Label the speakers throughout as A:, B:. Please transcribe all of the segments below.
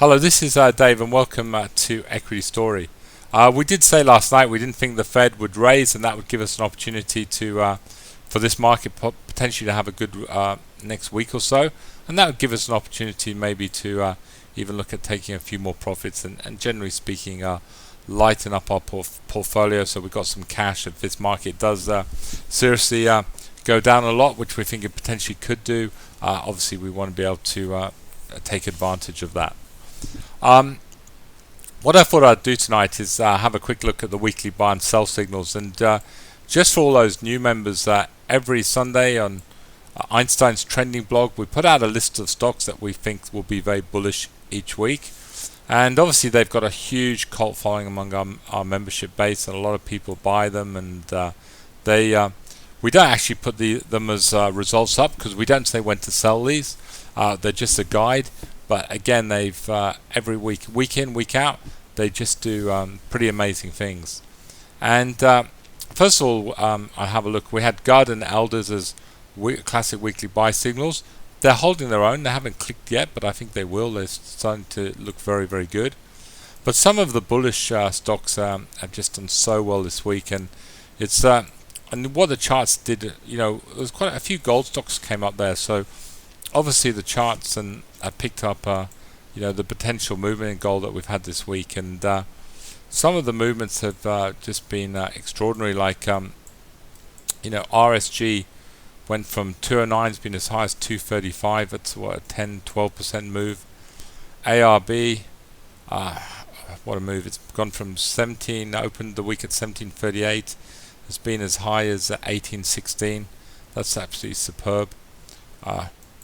A: Hello, this is Dave, and welcome to Equity Story. We did say last night we didn't think the Fed would raise, and that would give us an opportunity to, for this market potentially to have a good next week or so, and that would give us an opportunity maybe to even look at taking a few more profits and generally speaking, lighten up our portfolio. So we've got some cash if this market does seriously go down a lot, which we think it potentially could do. Obviously, we want to be able to take advantage of that. What I thought I'd do tonight is have a quick look at the weekly buy and sell signals, and just for all those new members, every Sunday on Einstein's trending blog we put out a list of stocks that we think will be very bullish each week, and obviously they've got a huge cult following among our membership base, and a lot of people buy them, and we don't actually put them as results up because we don't say when to sell these. They're just a guide. But again, they've every week in, week out, they just do pretty amazing things. And first of all, I have a look. We had Guard and Elders as classic weekly buy signals. They're holding their own. They haven't clicked yet, but I think they will. They're starting to look very, very good. But some of the bullish stocks have just done so well this week, and it's and what the charts did. There's quite a few gold stocks came up there, so. Obviously, the charts and picked up, the potential movement in gold that we've had this week, and some of the movements have just been extraordinary. Like, RSG went from 209, it's been as high as 235. That's what, a 10-12% move. ARB, what a move! It's gone from 17, opened the week at 1738. It's been as high as 1816. That's absolutely superb.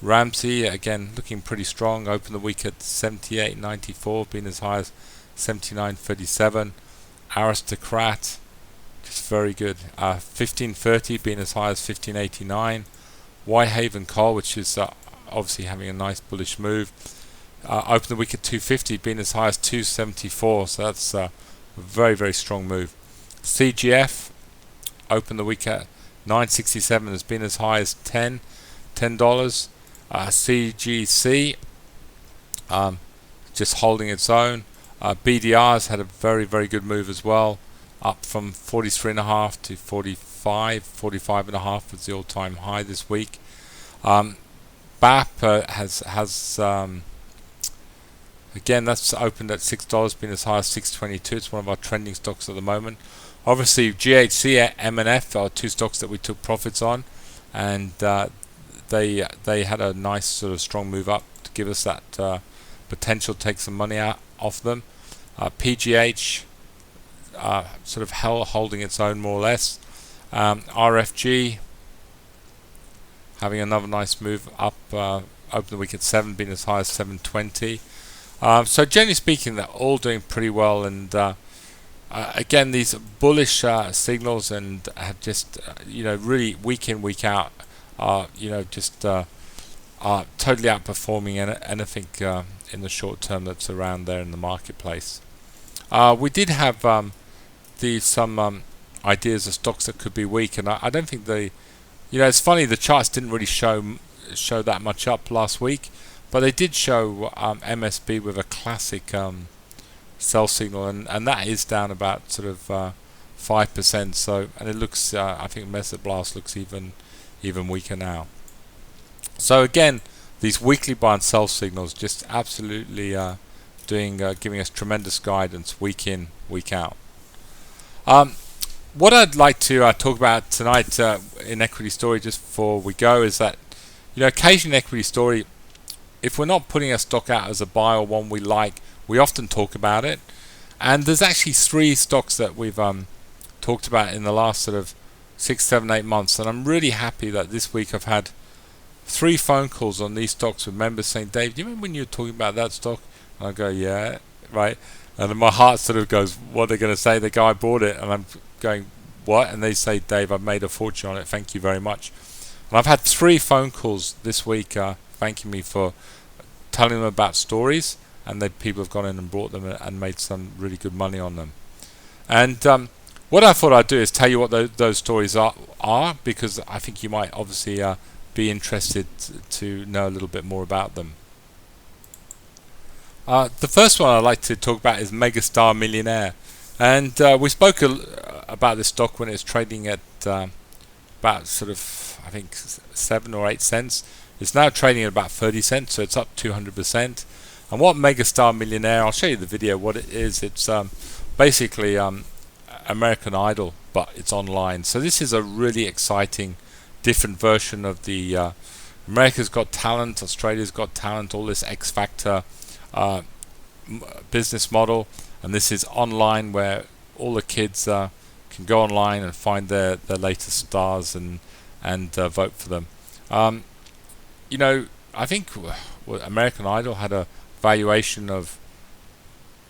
A: Ramsey again looking pretty strong, opened the week at 78.94, been as high as 79.37. Aristocrat, just very good. 15.30, been as high as 15.89. Whitehaven Coal, which is obviously having a nice bullish move, opened the week at 250, been as high as 274. So that's a very, very strong move. CGF opened the week at 967, has been as high as $10. CGC just holding its own. BDR's had a very, very good move as well, up from 43.5 to 45.5 was the all-time high this week. BAP has again, that's opened at $6, been as high as 622. It's one of our trending stocks at the moment. Obviously, GHC, MNF are two stocks that we took profits on, and they had a nice sort of strong move up to give us that potential to take some money out off them. PGH sort of holding its own more or less. RFG having another nice move up, open the week at 7, being as high as 720. So generally speaking, they're all doing pretty well, and again, these bullish signals and have just really week in, week out are totally outperforming anything in the short term that's around there in the marketplace. We did have some ideas of stocks that could be weak, and I don't think it's funny, the charts didn't really show that much up last week, but they did show MSB with a classic sell signal, and that is down about sort of 5%. So, and it looks, I think Mesoblast looks even weaker now. So again, these weekly buy and sell signals just absolutely giving us tremendous guidance week in, week out. What I'd like to talk about tonight in Equity Story, just before we go, is that occasionally in Equity Story, if we're not putting a stock out as a buy or one we like, we often talk about it. And there's actually 3 stocks that we've talked about in the last sort of 6, 7, 8 months, and I'm really happy that this week I've had 3 phone calls on these stocks with members saying, Dave, do you remember when you were talking about that stock? And I go, yeah, right. And then my heart sort of goes, what are they going to say? The guy bought it, and I'm going, what? And they say, Dave, I've made a fortune on it, thank you very much. And I've had 3 phone calls this week thanking me for telling them about stories, and people have gone in and bought them and made some really good money on them. And what I thought I'd do is tell you what those stories are, because I think you might obviously be interested to know a little bit more about them. The first one I'd like to talk about is Megastar Millionaire, and we spoke about this stock when it was trading at about sort of, I think, 7 or 8 cents. It's now trading at about 30 cents, so it's up 200%. And what Megastar Millionaire, I'll show you the video what it is. It's basically American Idol, but it's online. So this is a really exciting, different version of the America's Got Talent, Australia's Got Talent, all this X Factor business model. And this is online, where all the kids can go online and find their latest stars and vote for them. You know, I think American Idol had a valuation of,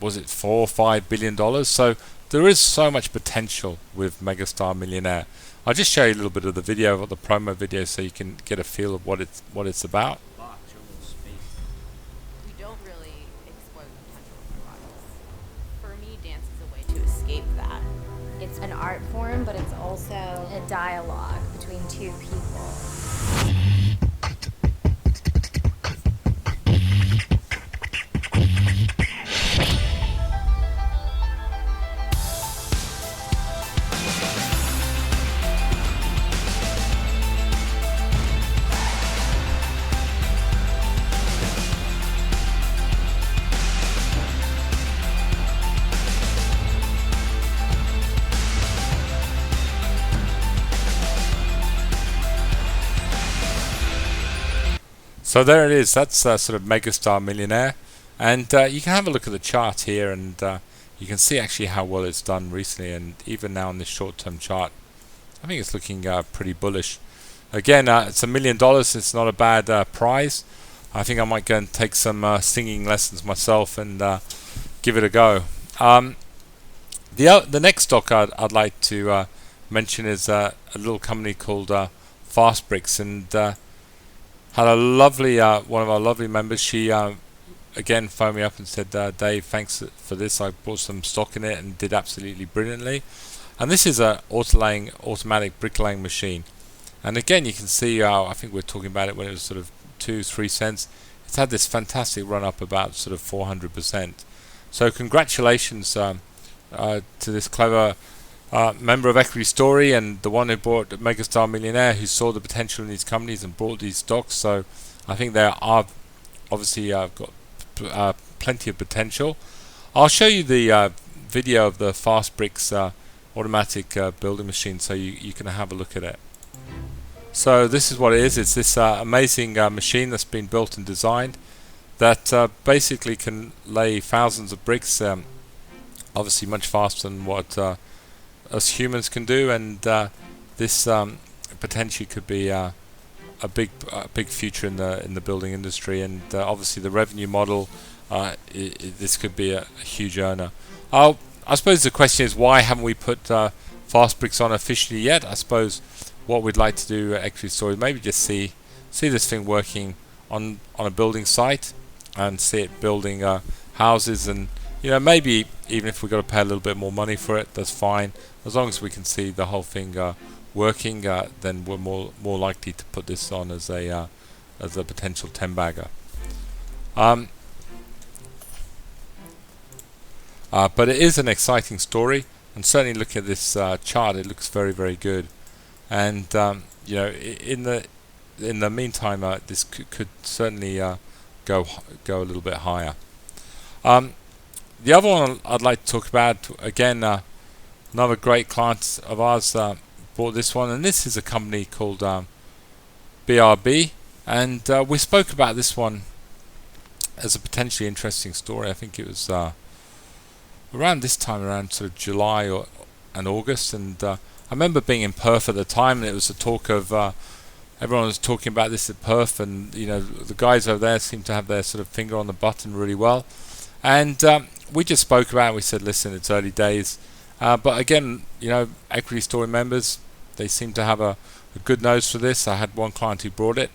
A: was it $4 or $5 billion? So there is so much potential with Megastar Millionaire. I'll just show you a little bit of the video, of the promo video, so you can get a feel of what it's about.
B: We don't really explore the potential of our bodies. For me, dance is a way to escape that.
C: It's an art form, but it's also a dialogue between two people.
A: So there it is. That's sort of Megastar Millionaire, and you can have a look at the chart here, and you can see actually how well it's done recently, and even now on this short-term chart, I think it's looking pretty bullish. Again, it's $1 million. It's not a bad prize. I think I might go and take some singing lessons myself and give it a go. The next stock I'd like to mention is a little company called Fastbricks, and had a lovely one of our lovely members. She again phoned me up and said, Dave, thanks for this. I bought some stock in it and did absolutely brilliantly. And this is a automatic bricklaying machine. And again, you can see, I think we're talking about it when it was sort of 2-3 cents. It's had this fantastic run up, about sort of 400%. So congratulations to this clever member of Equity Story, and the one who bought Megastar Millionaire, who saw the potential in these companies and bought these stocks. So I think they are obviously got plenty of potential. I'll show you the video of the Fastbricks automatic building machine, so you can have a look at it. So this is what it is. It's this amazing machine that's been built and designed that basically can lay thousands of bricks, obviously much faster than what us humans can do, and this potentially could be a big future in the building industry, and obviously the revenue model. This could be a huge earner. I suppose the question is, why haven't we put Fastbricks on officially yet? I suppose what we'd like to do at Equity Story, maybe just see this thing working on a building site and see it building houses, and maybe even if we've got to pay a little bit more money for it, that's fine. As long as we can see the whole thing working, then we're more likely to put this on as a potential 10-bagger. But it is an exciting story, and certainly looking at this chart, it looks very, very good. And in the meantime, this could certainly go a little bit higher. The other one I'd like to talk about, again, another great client of ours bought this one, and this is a company called BRB, and we spoke about this one as a potentially interesting story. I think it was around this time, around sort of July and August, and I remember being in Perth at the time, and it was a talk of everyone was talking about this at Perth, and the guys over there seemed to have their sort of finger on the button really well, and we just spoke about it. We said, listen, it's early days, but again, Equity Story members, they seem to have a good nose for this. I had one client who brought it,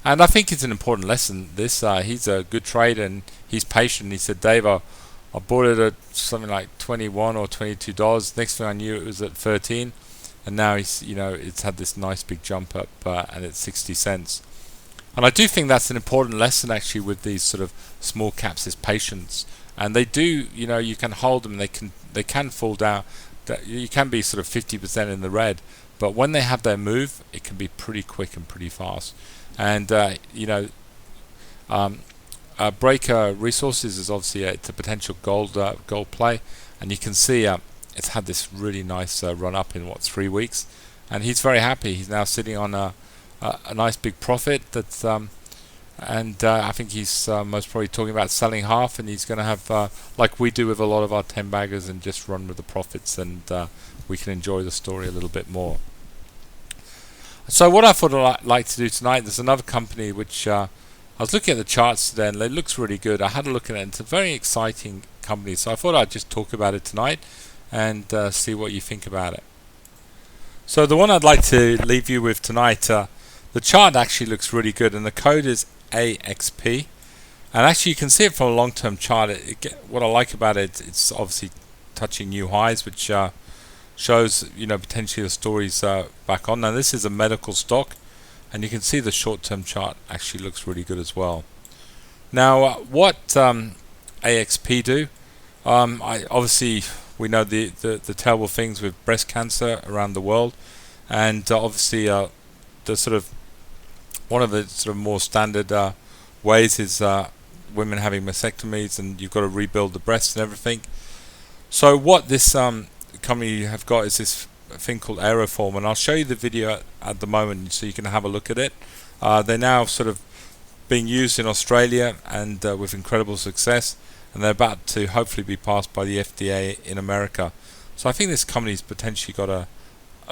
A: and I think it's an important lesson. This he's a good trader and he's patient. He said, Dave, I bought it at something like $21 or $22. Next thing I knew, it was at 13, and now it's had this nice big jump up, and it's 60 cents. And I do think that's an important lesson actually with these sort of small caps is patience. And they do, you can hold them, and they can fall down. You can be sort of 50% in the red, but when they have their move, it can be pretty quick and pretty fast. And Breaker Resources is obviously it's a potential gold play, and you can see it's had this really nice run up in 3 weeks, and he's very happy. He's now sitting on a nice big profit. I think he's most probably talking about selling half, and he's going to have like we do with a lot of our 10 baggers, and just run with the profits, and we can enjoy the story a little bit more. So what I thought I'd like to do tonight, there's another company which I was looking at the charts today, and it looks really good. I had a look at it, and it's a very exciting company, so I thought I'd just talk about it tonight and see what you think about it. So the one I'd like to leave you with tonight, the chart actually looks really good, and the code is AXP, and actually you can see it from a long-term chart. What I like about it, it's obviously touching new highs, which shows potentially the story's back on. Now this is a medical stock, and you can see the short-term chart actually looks really good as well. Now what AXP do, obviously we know the terrible things with breast cancer around the world, and obviously the sort of one of the sort of more standard ways is women having mastectomies, and you've got to rebuild the breasts and everything. So what this company have got is this thing called Aeroform, and I'll show you the video at the moment so you can have a look at it. They're now sort of being used in Australia, and with incredible success, and they're about to hopefully be passed by the FDA in America. So I think this company's potentially got a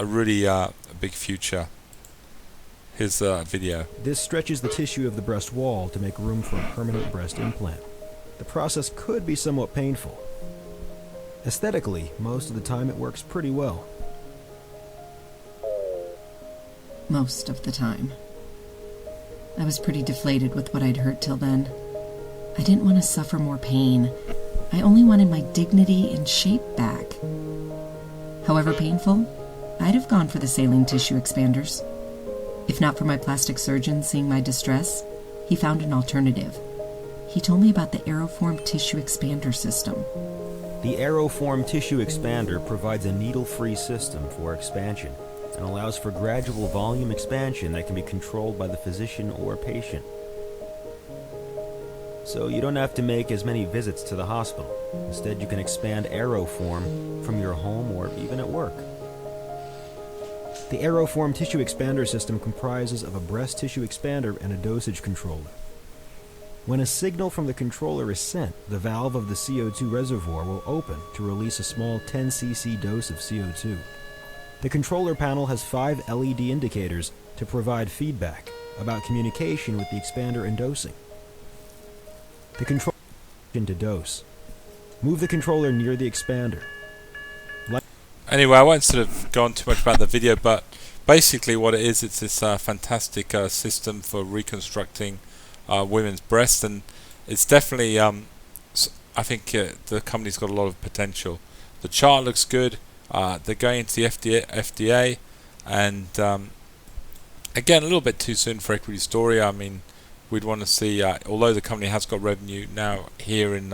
A: really big future. Here's the video.
D: This stretches the tissue of the breast wall to make room for a permanent breast implant. The process could be somewhat painful. Aesthetically, most of the time it works pretty well.
E: Most of the time. I was pretty deflated with what I'd heard till then. I didn't want to suffer more pain. I only wanted my dignity and shape back. However painful, I'd have gone for the saline tissue expanders. If not for my plastic surgeon seeing my distress, he found an alternative. He told me about the Aeroform tissue expander system.
D: The Aeroform tissue expander provides a needle-free system for expansion and allows for gradual volume expansion that can be controlled by the physician or patient. So you don't have to make as many visits to the hospital. Instead, you can expand Aeroform from your home or even at work. The Aeroform tissue expander system comprises of a breast tissue expander and a dosage controller. When a signal from the controller is sent, the valve of the CO2 reservoir will open to release a small 10 cc dose of CO2. The controller panel has 5 LED indicators to provide feedback about communication with the expander and dosing. The controller to dose. Move the controller near the expander.
A: Anyway, I won't sort of go on too much about the video, but basically what it is, it's this fantastic system for reconstructing women's breasts, and it's definitely I think the company's got a lot of potential. The chart looks good. They're going into the FDA, and again, a little bit too soon for equity story. I mean, we'd want to see, although the company has got revenue now here in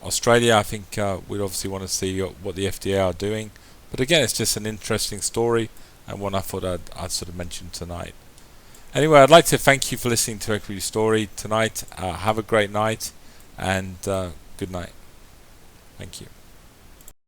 A: Australia, I think we'd obviously want to see what the FDA are doing. But again, it's just an interesting story, and one I thought I'd sort of mention tonight. Anyway, I'd like to thank you for listening to Equity Story tonight. Have a great night, and good night. Thank you.